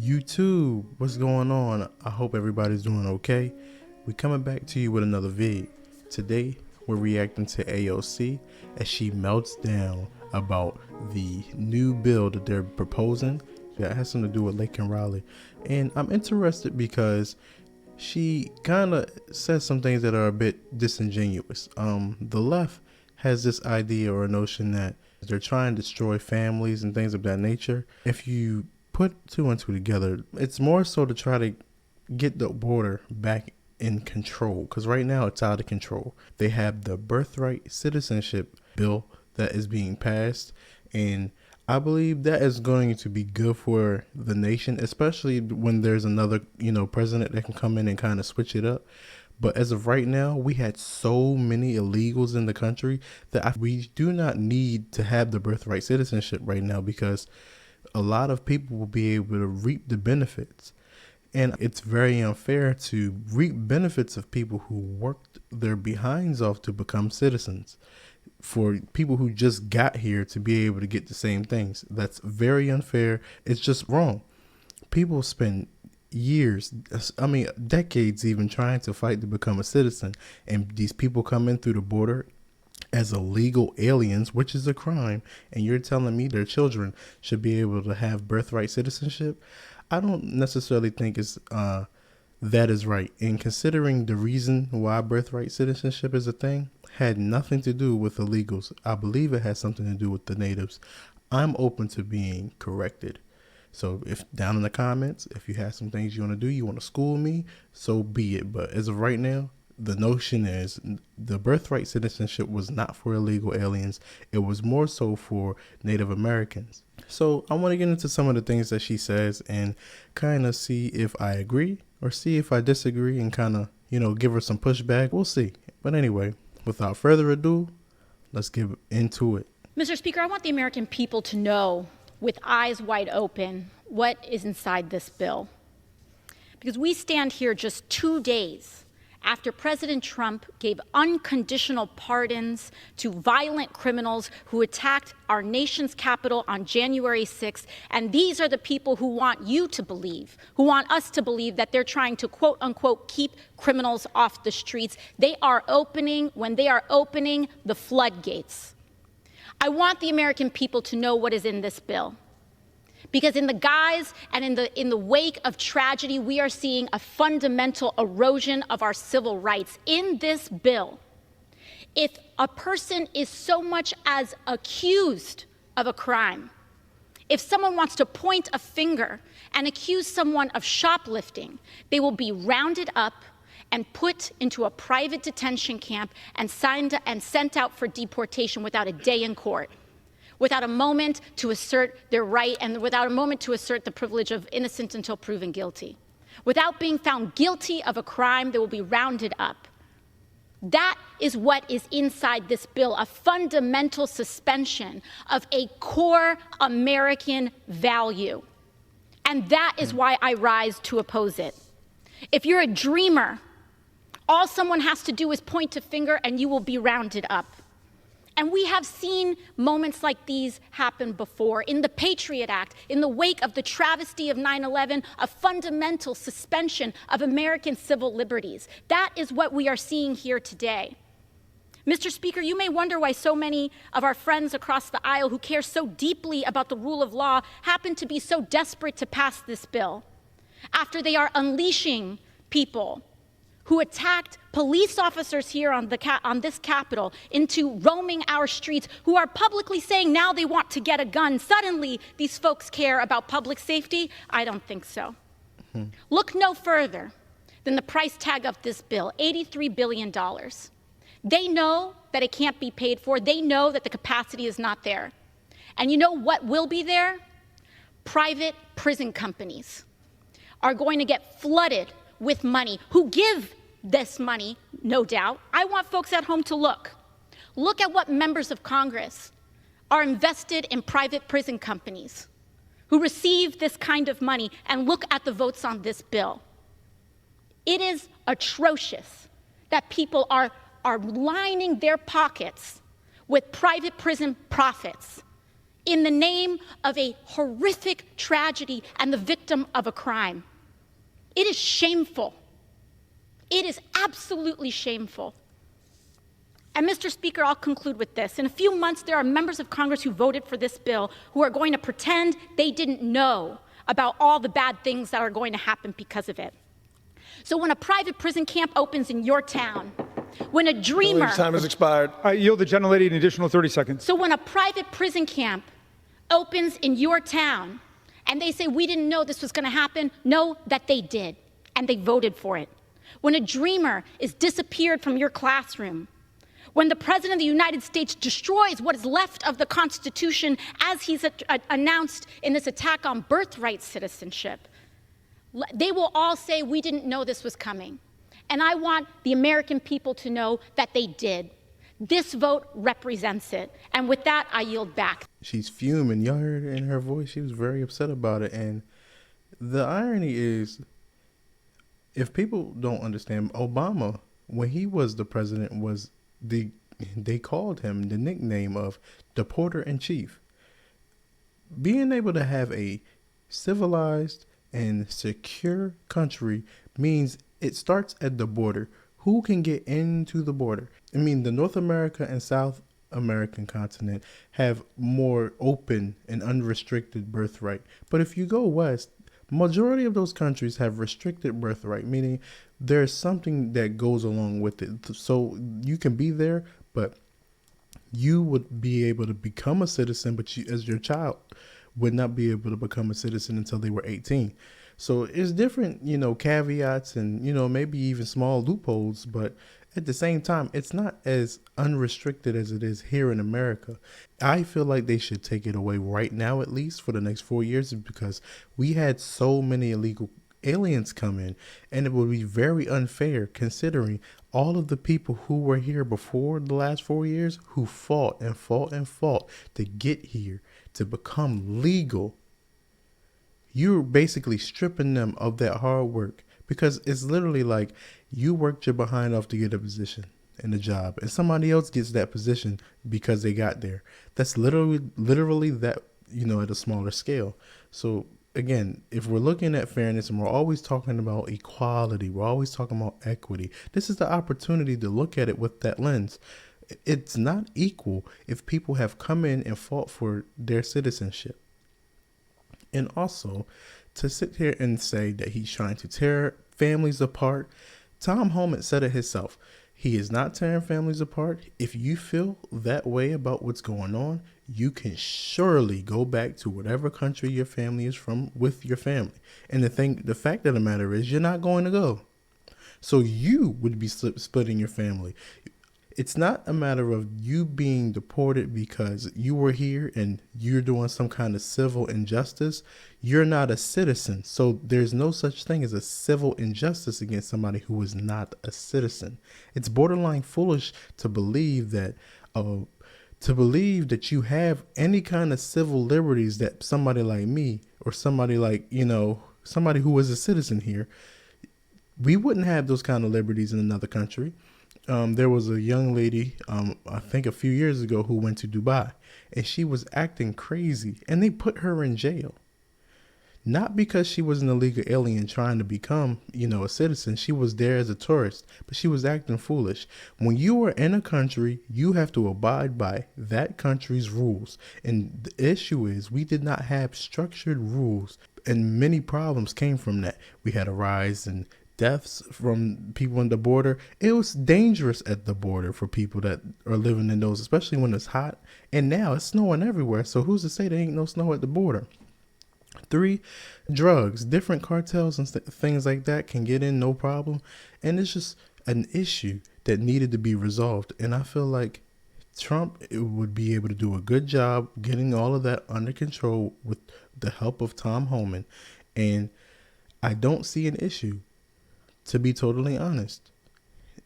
YouTube, what's going on? I hope everybody's doing okay. We're coming back to you with another vid. Today, we're reacting to AOC as she melts down about the new bill that they're proposing that has something to do with Laken Riley. And I'm interested because she kind of says some things that are a bit disingenuous. The left has this idea or a notion that they're trying to destroy families and things of that nature. If you put two and two together, it's more so to try to get the border back in control, because right now it's out of control. They have the birthright citizenship bill that is being passed, and I believe that is going to be good for the nation, especially when there's another president that can come in and kind of switch it up. But as of right now, we had so many illegals in the country that we do not need to have the birthright citizenship right now, because a lot of people will be able to reap the benefits. And it's very unfair to reap benefits of people who worked their behinds off to become citizens, for people who just got here to be able to get the same things. That's very unfair. It's just wrong. People spend years, decades even, trying to fight to become a citizen. And these people come in through the border as illegal aliens, which is a crime, and you're telling me their children should be able to have birthright citizenship? I don't necessarily think that is right. And considering the reason why birthright citizenship is a thing had nothing to do with illegals, I believe it has something to do with the natives. I'm open to being corrected. So if down in the comments, if you have some things you want to do, you want to school me, so be it. But as of right now, the notion is the birthright citizenship was not for illegal aliens. It was more so for Native Americans. So I want to get into some of the things that she says and kind of see if I agree or see if I disagree, and kind of, give her some pushback. We'll see. But anyway, without further ado, let's get into it. Mr. Speaker, I want the American people to know, with eyes wide open, what is inside this bill. Because we stand here just 2 days after President Trump gave unconditional pardons to violent criminals who attacked our nation's capital on January 6th. And these are the people who want you to believe, who want us to believe that they're trying to, quote unquote, keep criminals off the streets. When they are opening the floodgates. I want the American people to know what is in this bill. Because in the guise and in the wake of tragedy, we are seeing a fundamental erosion of our civil rights. In this bill, if a person is so much as accused of a crime, if someone wants to point a finger and accuse someone of shoplifting, they will be rounded up and put into a private detention camp and sent out for deportation without a day in court, without a moment to assert their right, and without a moment to assert the privilege of innocent until proven guilty. Without being found guilty of a crime, they will be rounded up. That is what is inside this bill, a fundamental suspension of a core American value. And that is why I rise to oppose it. If you're a dreamer, all someone has to do is point a finger and you will be rounded up. And we have seen moments like these happen before. In the Patriot Act, in the wake of the travesty of 9/11, a fundamental suspension of American civil liberties. That is what we are seeing here today. Mr. Speaker, you may wonder why so many of our friends across the aisle who care so deeply about the rule of law happen to be so desperate to pass this bill, after they are unleashing people who attacked police officers here on this Capitol into roaming our streets, who are publicly saying now they want to get a gun. Suddenly, these folks care about public safety? I don't think so. Look no further than the price tag of this bill, $83 billion. They know that it can't be paid for. They know that the capacity is not there. And you know what will be there? Private prison companies are going to get flooded with money, who give this money, no doubt. I want folks at home to look. Look at what members of Congress are invested in private prison companies who receive this kind of money, and look at the votes on this bill. It is atrocious that people are lining their pockets with private prison profits in the name of a horrific tragedy and the victim of a crime. It is shameful. It is absolutely shameful. And Mr. Speaker, I'll conclude with this. In a few months, there are members of Congress who voted for this bill who are going to pretend they didn't know about all the bad things that are going to happen because of it. So when a private prison camp opens in your town, when a dreamer... Time has expired. I yield the gentlelady an additional 30 seconds. So when a private prison camp opens in your town and they say, we didn't know this was going to happen, know that they did, and they voted for it. When a dreamer is disappeared from your classroom, when the President of the United States destroys what is left of the Constitution as he's announced in this attack on birthright citizenship, they will all say, we didn't know this was coming. And I want the American people to know that they did. This vote represents it. And with that, I yield back. She's fuming. Y'all heard it in her voice. She was very upset about it. And the irony is, if people don't understand, Obama, when he was the president, was they called him the nickname of Deporter in Chief. Being able to have a civilized and secure country means it starts at the border. Who can get into the border? I mean, the North America and South American continent have more open and unrestricted birthright. But if you go west, majority of those countries have restricted birthright, meaning there's something that goes along with it. So you can be there, but you would be able to become a citizen, but you, as your child, would not be able to become a citizen until they were 18. So it's different, caveats and, maybe even small loopholes, but at the same time, it's not as unrestricted as it is here in America. I feel like they should take it away right now, at least for the next 4 years, because we had so many illegal aliens come in, and it would be very unfair considering all of the people who were here before the last 4 years who fought and fought and fought to get here, to become legal. You're basically stripping them of that hard work, because it's literally like you worked your behind off to get a position in a job and somebody else gets that position because they got there. That's literally that, at a smaller scale. So again, if we're looking at fairness and we're always talking about equality, we're always talking about equity, this is the opportunity to look at it with that lens. It's not equal if people have come in and fought for their citizenship. And also, to sit here and say that he's trying to tear families apart, Tom Homan said it himself. He is not tearing families apart. If you feel that way about what's going on, you can surely go back to whatever country your family is from with your family. And the fact of the matter is, you're not going to go. So you would be splitting your family. It's not a matter of you being deported because you were here and you're doing some kind of civil injustice. You're not a citizen. So there's no such thing as a civil injustice against somebody who is not a citizen. It's borderline foolish to believe that you have any kind of civil liberties that somebody like me or somebody like, somebody who is a citizen here, we wouldn't have those kind of liberties in another country. There was a young lady, I think a few years ago, who went to Dubai, and she was acting crazy, and they put her in jail. Not because she was an illegal alien trying to become, a citizen. She was there as a tourist, but she was acting foolish. When you are in a country, you have to abide by that country's rules. And the issue is we did not have structured rules, and many problems came from that. We had a rise in deaths from people on the border. It was dangerous at the border for people that are living in those, especially when it's hot. And now it's snowing everywhere. So who's to say there ain't no snow at the border? 3, drugs, different cartels and things like that can get in no problem. And it's just an issue that needed to be resolved. And I feel like Trump would be able to do a good job getting all of that under control with the help of Tom Homan. And I don't see an issue, to be totally honest.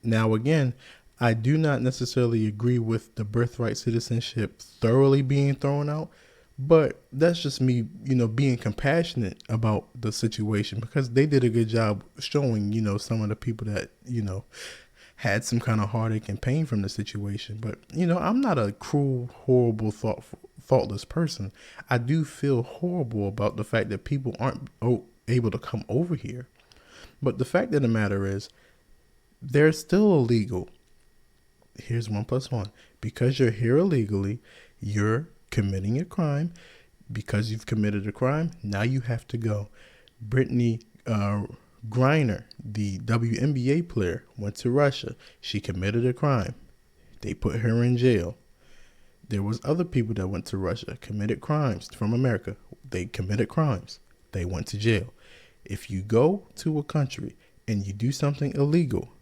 Now, again, I do not necessarily agree with the birthright citizenship thoroughly being thrown out, but that's just me, being compassionate about the situation, because they did a good job showing, some of the people that, had some kind of heartache and pain from the situation. But, I'm not a cruel, horrible, thoughtless person. I do feel horrible about the fact that people aren't able to come over here. But the fact of the matter is, they're still illegal. Here's 1 + 1. Because you're here illegally, you're committing a crime. Because you've committed a crime, now you have to go. Brittany Griner, the WNBA player, went to Russia. She committed a crime. They put her in jail. There was other people that went to Russia, committed crimes from America. They committed crimes. They went to jail. If you go to a country and you do something illegal,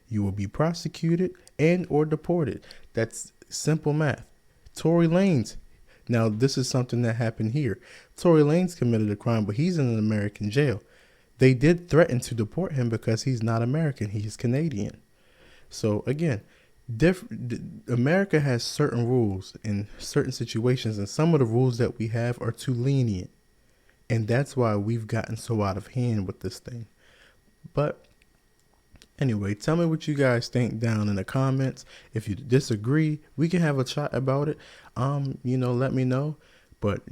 you will be prosecuted and or deported. That's simple math. Tory Lanez. Now, this is something that happened here. Tory Lanez committed a crime, but he's in an American jail. They did threaten to deport him because he's not American. He's Canadian. So, again, America has certain rules in certain situations, and some of the rules that we have are too lenient. And that's why we've gotten so out of hand with this thing. But anyway, tell me what you guys think down in the comments. If you disagree, we can have a chat about it. Let me know. But,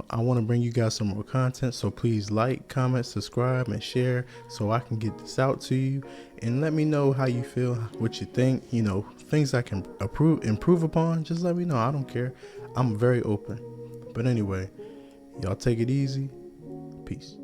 I want to bring you guys some more content. So please like, comment, subscribe, and share so I can get this out to you. And let me know how you feel, what you think, things I can improve upon. Just let me know. I don't care. I'm very open. But anyway, y'all take it easy. Peace.